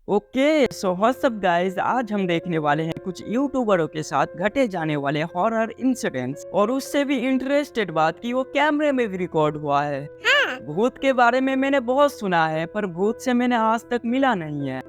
Okay so what's up guys, आज हम देखने वाले हैं कुछ यूट्यूबरों के साथ घटे जाने वाले हॉरर इंसिडेंट्स और उससे भी इंटरेस्टेड बात कि वो कैमरे में भी रिकॉर्ड हुआ है। भूत के बारे में मैंने बहुत सुना है पर भूत से मैंने आज तक मिला नहीं है,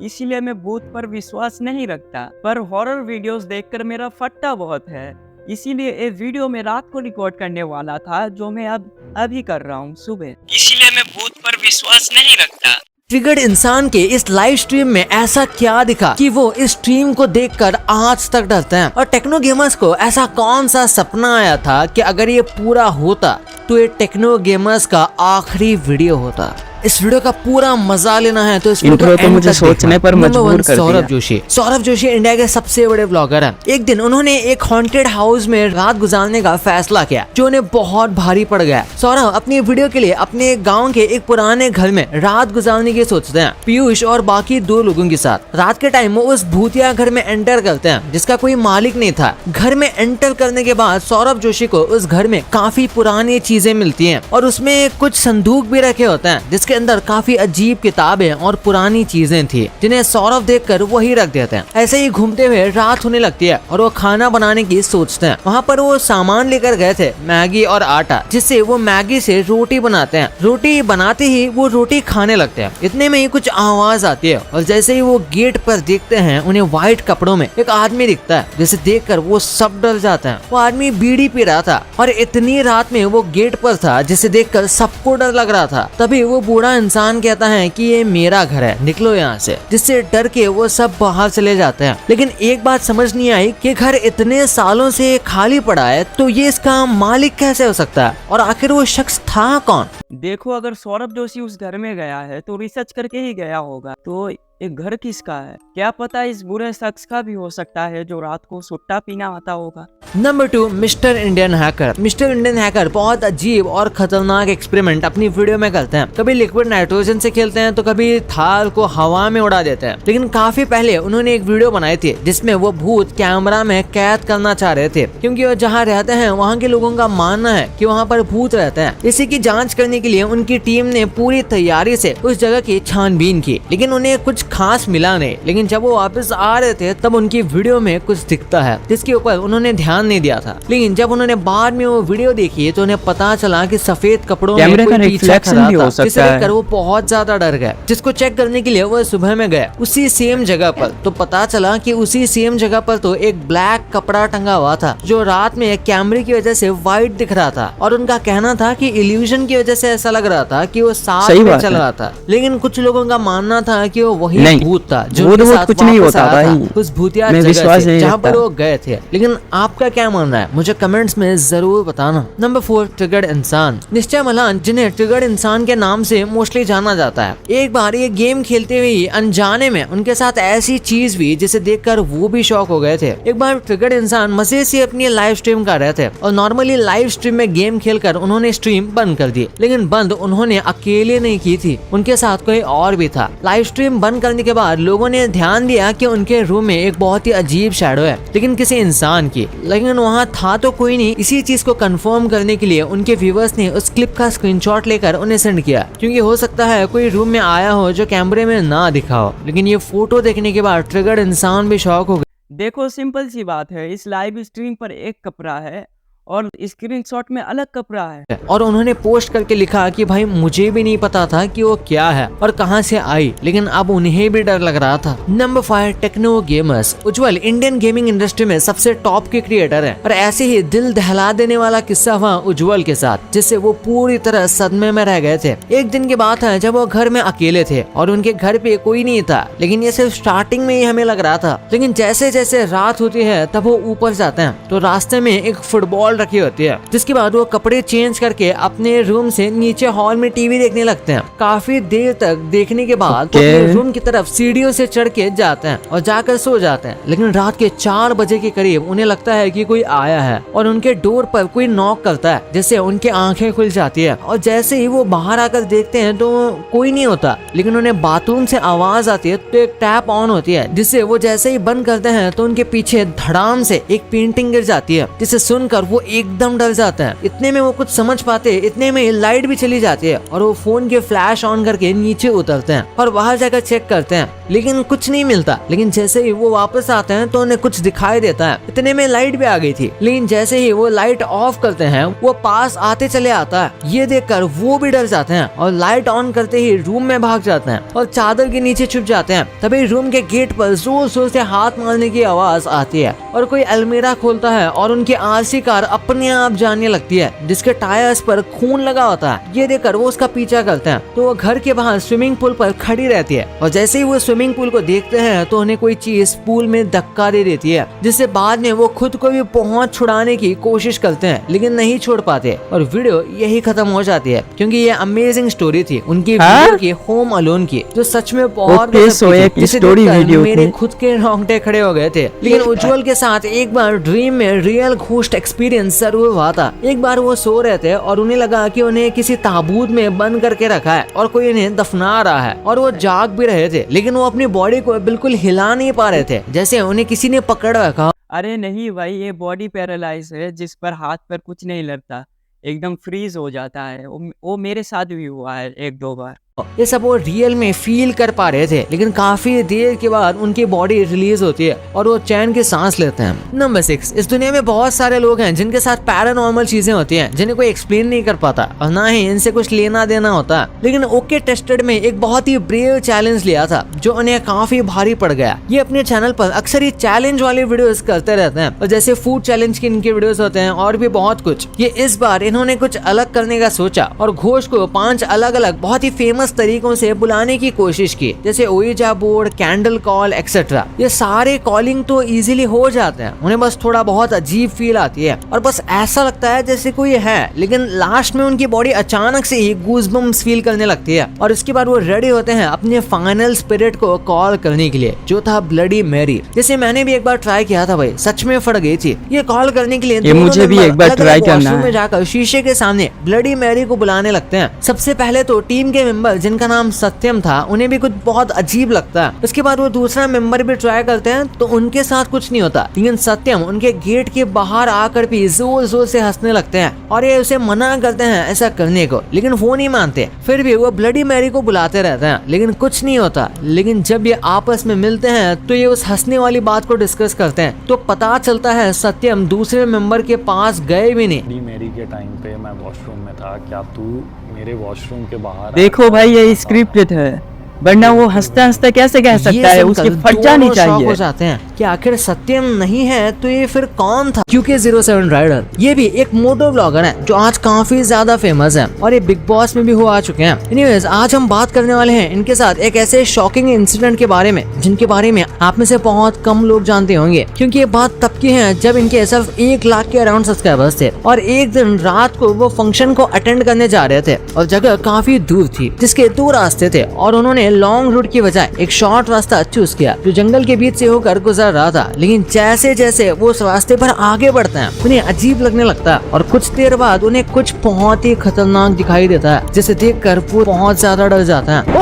इसीलिए मैं भूत पर विश्वास नहीं रखता। पर हॉरर वीडियोस देखकर मेरा फट्टा बहुत है, इसीलिए ये वीडियो मैं रात को रिकॉर्ड करने वाला था जो मैं अभी कर रहा हूँ सुबह, इसीलिए मैं भूत पर विश्वास नहीं रखता। ट्रिगर्ड इंसान के इस लाइव स्ट्रीम में ऐसा क्या दिखा कि वो इस स्ट्रीम को देखकर आज तक डरते हैं, और टेक्नो गेमर्स को ऐसा कौन सा सपना आया था कि अगर ये पूरा होता तो ये टेक्नो गेमर्स का आखिरी वीडियो होता। इस वीडियो का पूरा मजा लेना है तो इस वीडियो को मुझे सोचने पर मजबूर कर दिया। सौरभ जोशी इंडिया के सबसे बड़े ब्लॉगर हैं। एक दिन उन्होंने एक हॉन्टेड हाउस में रात गुजारने का फैसला किया जो उन्हें बहुत भारी पड़ गया। सौरभ अपनी वीडियो के लिए अपने गांव के एक पुराने घर में रात गुजारने की सोचते हैं, पीयूष और बाकी 2 लोगों के साथ। रात के टाइम वो उस भूतिया घर में एंटर करते हैं जिसका कोई मालिक नहीं था। घर में एंटर करने के बाद सौरभ जोशी को उस घर में काफी पुरानी चीजें मिलती हैं और उसमें कुछ संदूक भी रखे होते हैं जिसके अंदर काफी अजीब किताबें और पुरानी चीजें थी जिन्हें सौरभ देखकर वही रख देते हैं। ऐसे ही घूमते हुए रात होने लगती है और वो खाना बनाने की सोचते हैं। वहाँ पर वो सामान लेकर गए थे, मैगी और आटा, जिससे वो मैगी से रोटी बनाते हैं। रोटी बनाते ही वो रोटी खाने लगते हैं। इतने में ही कुछ आवाज आती है और जैसे ही वो गेट पर देखते हैं उन्हें व्हाइट कपड़ों में एक आदमी दिखता है, जिसे देखकर वो सब डर जाते हैं। वो आदमी बीड़ी पी रहा था और इतनी रात में वो गेट पर था जिसे देखकर सबको डर लग रहा था। तभी वो बूढ़ा इंसान कहता है कि ये मेरा घर है, निकलो यहाँ से, जिससे डर के वो सब बाहर चले जाते हैं। लेकिन एक बात समझ नहीं आई कि घर इतने सालों से खाली पड़ा है तो ये इसका मालिक कैसे हो सकता है, और आखिर वो शख्स था कौन? देखो, अगर सौरभ जोशी उस घर में गया है तो रिसर्च करके ही गया होगा। तो एक घर किसका है, क्या पता इस बुरे शख्स का भी हो सकता है जो रात को सुट्टा पीना आता होगा। Number 2, mister Indian hacker. Mister Indian hacker बहुत अजीब और खतरनाक एक्सपेरिमेंट अपनी वीडियो में करते हैं। कभी लिक्विड नाइट्रोजन से खेलते हैं तो कभी थाल को हवा में उड़ा देते हैं। लेकिन काफी पहले उन्होंने एक वीडियो बनाई थी जिसमें वो भूत कैमरा में कैद करना चाह रहे थे, क्योंकि वो जहाँ रहते हैं वहाँ के लोगों का मानना है कि वहाँ पर भूत रहते हैं। इसी की जाँच करने के लिए उनकी टीम ने पूरी तैयारी से उस जगह की छानबीन की, लेकिन उन्हें कुछ खास मिला नहीं। लेकिन जब वो वापस आ रहे थे तब उनकी वीडियो में कुछ दिखता है जिसके ऊपर उन्होंने ध्यान नहीं दिया था। लेकिन जब उन्होंने बाद में वो वीडियो देखी तो उन्हें पता चला कि सफेद कपड़ों में कोई पीछा कर रहा था, जिसे देखकर वो बहुत ज्यादा डर गए। जिसको चेक करने के लिए वो सुबह में गए उसी सेम जगह पर, तो पता चला कि उसी सेम जगह पर तो एक ब्लैक कपड़ा टंगा हुआ था जो रात में कैमरे की वजह से व्हाइट दिख रहा था। और उनका कहना था कि इल्यूजन की वजह से ऐसा लग रहा था कि वो साथ में चल रहा था। लेकिन कुछ लोगों का मानना था कि वो वही भूत था जो उनके साथ कुछ नहीं होता था उस भूतिया जगह से जहाँ पर वो गए थे। लेकिन आपका क्या मानना है मुझे कमेंट्स में जरूर बताना। नंबर 4, ट्रिगर्ड इंसान। निश्चय मलान, जिन्हें ट्रिगर्ड इंसान के नाम से मोस्टली जाना जाता है, एक बार ये गेम खेलते हुए अनजाने में उनके साथ ऐसी चीज हुई जिसे देखकर वो भी शॉक हो गए थे। एक बार ट्रिगर्ड इंसान मजे से अपनी लाइव स्ट्रीम कर रहे थे और नॉर्मली लाइव स्ट्रीम में गेम खेलकर उन्होंने स्ट्रीम बंद कर दी। लेकिन बंद उन्होंने अकेले नहीं की थी, उनके साथ कोई और भी था। लाइव स्ट्रीम बंद करने के बाद लोगों ने ध्यान दिया कि उनके रूम में एक बहुत ही अजीब शैडो है, लेकिन किसी इंसान की। लेकिन वहाँ था तो कोई नहीं। इसी चीज को कंफर्म करने के लिए उनके व्यूअर्स ने उस क्लिप का स्क्रीनशॉट लेकर उन्हें सेंड किया, क्योंकि हो सकता है कोई रूम में आया हो जो कैमरे में ना दिखा हो। लेकिन ये फोटो देखने के बाद ट्रिगर्ड इंसान भी शॉक हो गए। देखो, सिंपल सी बात है, इस लाइव स्ट्रीम पर एक कपड़ा है और स्क्रीनशॉट में अलग कपड़ा है। और उन्होंने पोस्ट करके लिखा कि भाई मुझे भी नहीं पता था कि वो क्या है और कहां से आई, लेकिन अब उन्हें भी डर लग रहा था। Number 5, techno gamers. Ujjwal Indian gaming industry में सबसे टॉप के क्रिएटर हैं, और ऐसे ही दिल दहला देने वाला किस्सा हुआ उज्जवल के साथ, जिससे वो पूरी तरह सदमे में रह गए थे। एक दिन की बात है जब वो घर में अकेले थे और उनके घर पे कोई नहीं था, लेकिन ये सिर्फ स्टार्टिंग में ही हमें लग रहा था। लेकिन जैसे जैसे रात होती है तब वो ऊपर जाते हैं तो रास्ते में एक फुटबॉल रखी होती है, जिसके बाद वो कपड़े चेंज करके अपने रूम से नीचे हॉल में टीवी देखने लगते हैं। काफी देर तक देखने के बाद अपने रूम की तरफ सीढ़ियों से चढ़ के जाते हैं और जाकर सो जाते हैं। लेकिन रात के 4 बजे के करीब उन्हें लगता है कि कोई आया है और उनके डोर पर कोई नॉक करता है, जिससे उनकी आंखें खुल जाती है। और जैसे ही वो बाहर आकर देखते हैं तो कोई नहीं होता, लेकिन उन्हें बाथरूम से आवाज आती है तो एक टैप ऑन होती है, जिससे वो जैसे ही बंद करते हैं तो उनके पीछे धड़ाम से एक पेंटिंग गिर जाती है, जिसे सुनकर वो एकदम डर जाते हैं। इतने में वो कुछ समझ पाते, इतने में लाइट भी चली जाती है और वो फोन के फ्लैश ऑन करके नीचे उतरते हैं और बाहर जाकर चेक करते हैं, लेकिन कुछ नहीं मिलता। लेकिन जैसे ही वो वापस आते हैं तो उन्हें कुछ दिखाई देता है। इतने में लाइट भी आ गई थी, लेकिन जैसे ही वो लाइट ऑफ करते हैं वो पास आते चले आता है। ये देखकर वो भी डर जाते हैं और लाइट ऑन करते ही रूम में भाग जाते हैं और चादर के नीचे छुप जाते हैं। तभी रूम के गेट पर जोर जोर से हाथ मारने की आवाज आती है और कोई अलमीरा खोलता है और उनकी आरसी कार अपने आप जाने लगती है, जिसके टायर्स पर खून लगा होता है। ये देखकर वो उसका पीछा करते हैं तो वो घर के बाहर स्विमिंग पूल पर खड़ी रहती है और जैसे ही वो स्विमिंग पूल को देखते हैं तो उन्हें कोई चीज पूल में धक्का दे देती है, जिससे बाद में वो खुद को भी पहुंच छुड़ाने की कोशिश करते हैं लेकिन नहीं छोड़ पाते और वीडियो यही खत्म हो जाती है। क्योंकि ये अमेजिंग स्टोरी थी उनकी वीडियो की, होम अलोन की, जो सच में बहुत मेरे खुद के रोंगटे खड़े हो गए थे। लेकिन उज्जवल के साथ एक बार ड्रीम में रियल घोस्ट एक्सपीरियंस जरूर हुआ था। एक बार वो सो रहे थे और उन्हें लगा कि उन्हें किसी ताबूत में बंद करके रखा है और कोई उन्हें दफना रहा है और वो जाग भी रहे थे, लेकिन वो अपनी बॉडी को बिल्कुल हिला नहीं पा रहे थे, जैसे उन्हें किसी ने पकड़ रखा। अरे नहीं भाई, ये बॉडी पैरालाइज है जिस पर हाथ पर कुछ नहीं लगता, एकदम फ्रीज हो जाता है। वो मेरे साथ भी हुआ है 1-2 बार। ये सब वो रियल में फील कर पा रहे थे, लेकिन काफी देर के बाद उनकी बॉडी रिलीज होती है और वो चैन की सांस लेते हैं। नंबर 6, इस दुनिया में बहुत सारे लोग हैं जिनके साथ पैरानॉर्मल चीजें होती हैं जिन्हें कोई एक्सप्लेन नहीं कर पाता और ना ही इनसे कुछ लेना देना होता। लेकिन ओके टेस्टेड में एक बहुत ही ब्रेव चैलेंज लिया था जो उन्हें काफी भारी पड़ गया। ये अपने चैनल पर अक्सर ही चैलेंज वाली वीडियोस करते रहते हैं और जैसे फूड चैलेंज की इनके वीडियोस होते हैं और भी बहुत कुछ। ये इस बार इन्होंने कुछ अलग करने का सोचा और घोष को 5 अलग अलग बहुत ही फेमस तरीकों से बुलाने की कोशिश की, जैसे ओइजा बोर्ड, कैंडल कॉल एक्सेट्रा। ये सारे कॉलिंग तो इजीली हो जाते हैं, उन्हें बस थोड़ा बहुत अजीब फील आती है और बस ऐसा लगता है जैसे कोई है, लेकिन लास्ट में उनकी बॉडी अचानक से ही गूज़बम्स फील करने लगती है और उसके बाद वो रेडी होते हैं अपने फाइनल स्पिरिट को कॉल करने के लिए, जो था ब्लडी मैरी। जैसे मैंने भी एक बार ट्राई किया था भाई, सच में फट गई थी। ये कॉल करने के लिए ये मुझे भी एक बार ट्राई करना है। में जाकर शीशे के सामने ब्लडी मैरी को बुलाने लगते हैं। सबसे पहले तो टीम के मेंबर जिनका नाम सत्यम था उन्हें भी कुछ बहुत अजीब लगता है। उसके बाद वो दूसरा मेंबर भी ट्राई करते हैं तो उनके साथ कुछ नहीं होता, लेकिन सत्यम उनके गेट के बाहर आकर भी जोर जोर से हंसने लगते हैं और ये उसे मना करते हैं ऐसा करने को, लेकिन वो नहीं मानते। फिर भी वो ब्लडी मैरी को बुलाते रहते हैं लेकिन कुछ नहीं होता। लेकिन जब ये आपस में मिलते हैं तो ये उस हंसने वाली बात को डिस्कस करते हैं तो पता चलता है सत्यम दूसरे मेंबर के पास गए भी नहीं। मेरी के टाइम पे मैं वॉशरूम में था, क्या तू मेरे वॉशरूम के बाहर? देखो भाई, ये स्क्रिप्टेड है, वरना वो हंसता हंसता कैसे कह सकता है, उसकी फट जानी चाहिए। हो जाते हैं कि आखिर सत्यम नहीं है तो ये फिर कौन था। क्योंकि 07 राइडर ये भी एक मोटो ब्लॉगर है जो आज काफी ज्यादा फेमस है और ये बिग बॉस में भी हो आ चुके हैं। एनीवेज, आज हम बात करने वाले हैं इनके साथ एक ऐसे शॉकिंग इंसिडेंट के बारे में जिनके बारे में आप में से बहुत कम लोग जानते होंगे, क्योंकि ये बात तब की है जब इनके सिर्फ 1 लाख के अराउंड सब्सक्राइबर्स थे और एक दिन रात को वो फंक्शन को अटेंड करने जा रहे थे और जगह काफी दूर थी जिसके 2 रास्ते थे और उन्होंने लॉन्ग रूट की बजाय एक शॉर्ट रास्ता चूज किया जो जंगल के बीच से होकर गुजर रहा था। लेकिन जैसे जैसे वो उस रास्ते पर आगे बढ़ते हैं उन्हें अजीब लगने लगता है और कुछ देर बाद उन्हें कुछ बहुत ही खतरनाक दिखाई देता है, जिसे देखकर वो बहुत ज्यादा डर जाता है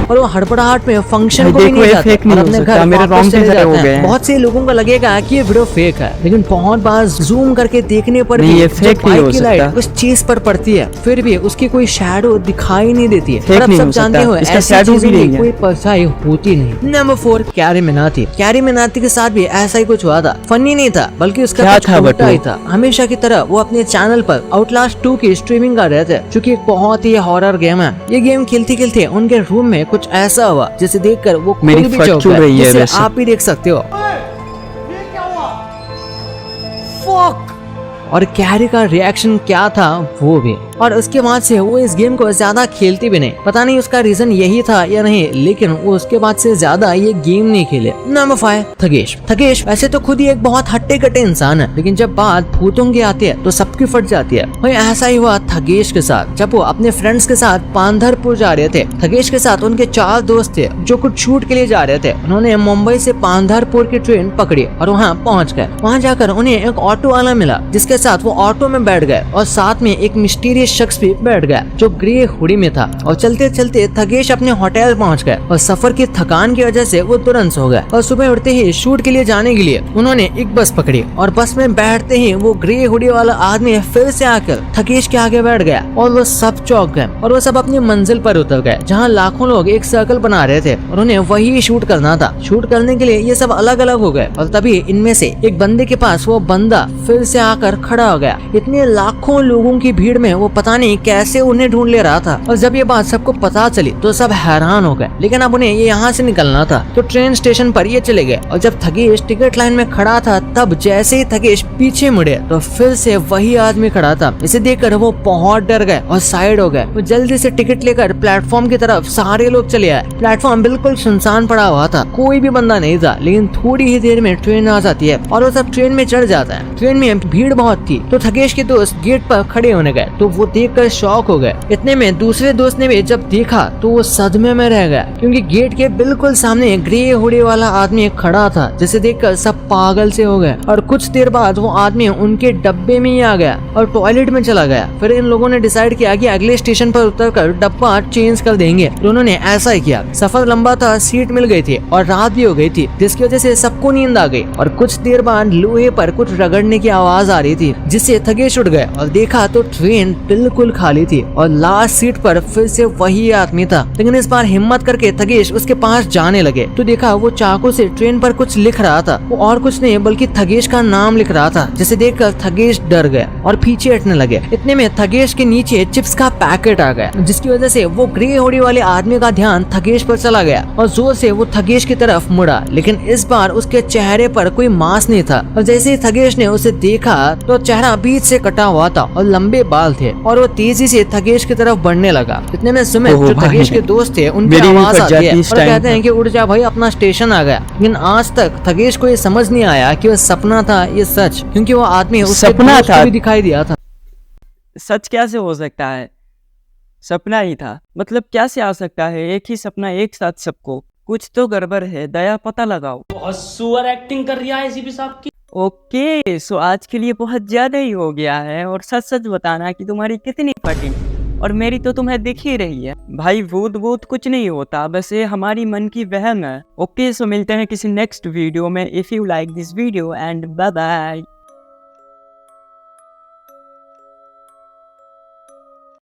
और वो हड़बड़ाहट में फंक्शन को भी नहीं जाते और अपने घर वापस चले जाते हैं। बहुत से लोगों को लगेगा कि ये वीडियो फेक है, लेकिन बहुत बार जूम करके देखने पर भी जब बाइक की लाइट उस चीज पर पड़ती है फिर भी उसकी कोई शैडो दिखाई नहीं देती है। और आप सब जानते हो ऐसी चीजें में कोई परछाई होती नहीं। Number 4, carry Minati. Carry Minati के साथ भी ऐसा ही कुछ हुआ था। फनी नहीं था बल्कि उसका कुछ उल्टा ही था। हमेशा की तरह वो अपने चैनल पर आउटलास्ट 2 की स्ट्रीमिंग कर रहे थे, जो कि एक बहुत ही हॉरर गेम है। ये गेम खेलते खेलते उनके रूम में कुछ ऐसा हुआ जिसे देखकर वो खुद भी चौंक गए, जिसे आप भी देख सकते हो। और कैरी का रिएक्शन क्या था वो भी, और उसके बाद से वो इस गेम को ज्यादा खेलती भी नहीं। पता नहीं उसका रीजन यही था या नहीं, लेकिन वो उसके बाद से ज्यादा ये गेम नहीं खेले। नंबर 5, थगेश। थगेश वैसे तो खुद ही एक बहुत हट्टे कट्टे इंसान है, लेकिन जब बात भूतों की आती है तो सबकी फट जाती है। वही ऐसा ही हुआ थगेश के साथ जब वो अपने फ्रेंड्स के साथ पांधरपुर जा रहे थे। थगेश के साथ उनके 4 दोस्त थे जो कुछ शूट के लिए जा रहे थे। उन्होंने मुंबई से पांधरपुर की ट्रेन पकड़ी और वहाँ पहुँच गए। वहाँ जाकर उन्हें एक ऑटो वाला मिला जिसके साथ वो ऑटो में बैठ गए और साथ में एक मिस्टीरियस शख्स भी बैठ गया जो ग्रे हुडी में था। और चलते चलते थकेश अपने होटल पहुंच गए और सफर की थकान की वजह से वो तुरंत सो गए। और सुबह उठते ही शूट के लिए जाने के लिए उन्होंने एक बस पकड़ी और बस में बैठते ही वो ग्रे हुडी वाला आदमी फिर से आकर थकेश के आगे बैठ गया और वो सब चौंक गए और वो सब अपनी मंजिल पर उतर गए जहाँ लाखों लोग एक सर्कल बना रहे थे और उन्हें वही शूट करना था। शूट करने के लिए ये सब अलग अलग हो गए और तभी इनमें से एक बंदे के पास वो बंदा फिर से आकर खड़ा हो गया। इतने लाखों लोगों की भीड़ में वो पता नहीं कैसे उन्हें ढूंढ ले रहा था। और जब ये बात सबको पता चली तो सब हैरान हो गए, लेकिन अब उन्हें ये यहाँ से निकलना था तो ट्रेन स्टेशन पर ये चले गए। और जब थकेश टिकट लाइन में खड़ा था तब जैसे ही थकेश पीछे मुड़े तो फिर से वही आदमी खड़ा था। इसे देखकर वो बहुत डर गए और साइड हो गए। वो जल्दी से टिकट लेकर प्लेटफॉर्म की तरफ सारे लोग चले आए। प्लेटफॉर्म बिल्कुल सुनसान पड़ा हुआ था, कोई भी बंदा नहीं था। लेकिन थोड़ी ही देर में ट्रेन आ जाती है और वो सब ट्रेन में चढ़ जाता है। ट्रेन में भीड़ बहुत थी तो थकेश के दोस्त गेट पर खड़े होने गए तो वो देखकर शॉक हो गए। इतने में दूसरे दोस्त ने भी जब देखा तो वो सदमे में रह गया क्योंकि गेट के बिल्कुल सामने ग्रे हुडी वाला आदमी खड़ा था, जिसे देखकर सब पागल से हो गए। और कुछ देर बाद वो आदमी उनके डब्बे में ही आ गया और टॉयलेट में चला गया। फिर इन लोगों ने डिसाइड किया कि अगले स्टेशन पर उतरकर डब्बा चेंज कर देंगे तो उन्होंने ऐसा ही किया। सफर लंबा था, सीट मिल गई थी और रात भी हो गई थी, जिसकी वजह से सबको नींद आ गई। और कुछ देर बाद लोहे पर कुछ रगड़ने की आवाज आ रही थी, जिससे थकेश उठ गए और देखा तो ट्रेन बिल्कुल खाली थी और लास्ट सीट पर फिर से वही आदमी था। लेकिन इस बार हिम्मत करके थकेश उसके पास जाने लगे तो देखा वो चाकू से ट्रेन पर कुछ लिख रहा था। वो और कुछ नहीं बल्कि थकेश का नाम लिख रहा था, जिसे देखकर थकेश डर गया और पीछे हटने लगे। इतने में थकेश के नीचे चिप्स का पैकेट आ गया, जिसकी वजह से वो ग्रे हुडी वाले आदमी का ध्यान थकेश पर चला गया और जोर से वो थकेश की तरफ मुड़ा। लेकिन इस बार उसके चेहरे पर कोई मांस नहीं था और जैसे ही थकेश ने उसे देखा तो चेहरा बीच से कटा हुआ था और लंबे बाल थे और वो तेजी से थकेश की तरफ बढ़ने लगा। इतने में सुमित जो थकेश के दोस्त थे उनकी आवाज आती है और कहते हैं कि उठ जा भाई, अपना स्टेशन आ गया। लेकिन आज तक थकेश को ये समझ नहीं आया कि वो सपना था ये सच, क्योंकि वो आदमी उसके दोस्त को भी दिखाई दिया था। सच कैसे हो सकता है? सपना ही था, मतलब कैसे आ सकता है एक ही सपना एक साथ सबको? कुछ तो गड़बड़ है, दया पता लगाओ। बहुत सुअर एक्टिंग कर रही है एसीपी साहब की। ओके, सो आज के लिए बहुत ज्यादा ही हो गया है और सच सच बताना कि तुम्हारी कितनी फटी और मेरी तो तुम्हें दिख ही रही है। भाई भूत भूत कुछ नहीं होता, बस ये हमारी मन की वहम है। ओके, सो मिलते हैं किसी नेक्स्ट वीडियो में। If you like this video and bye bye.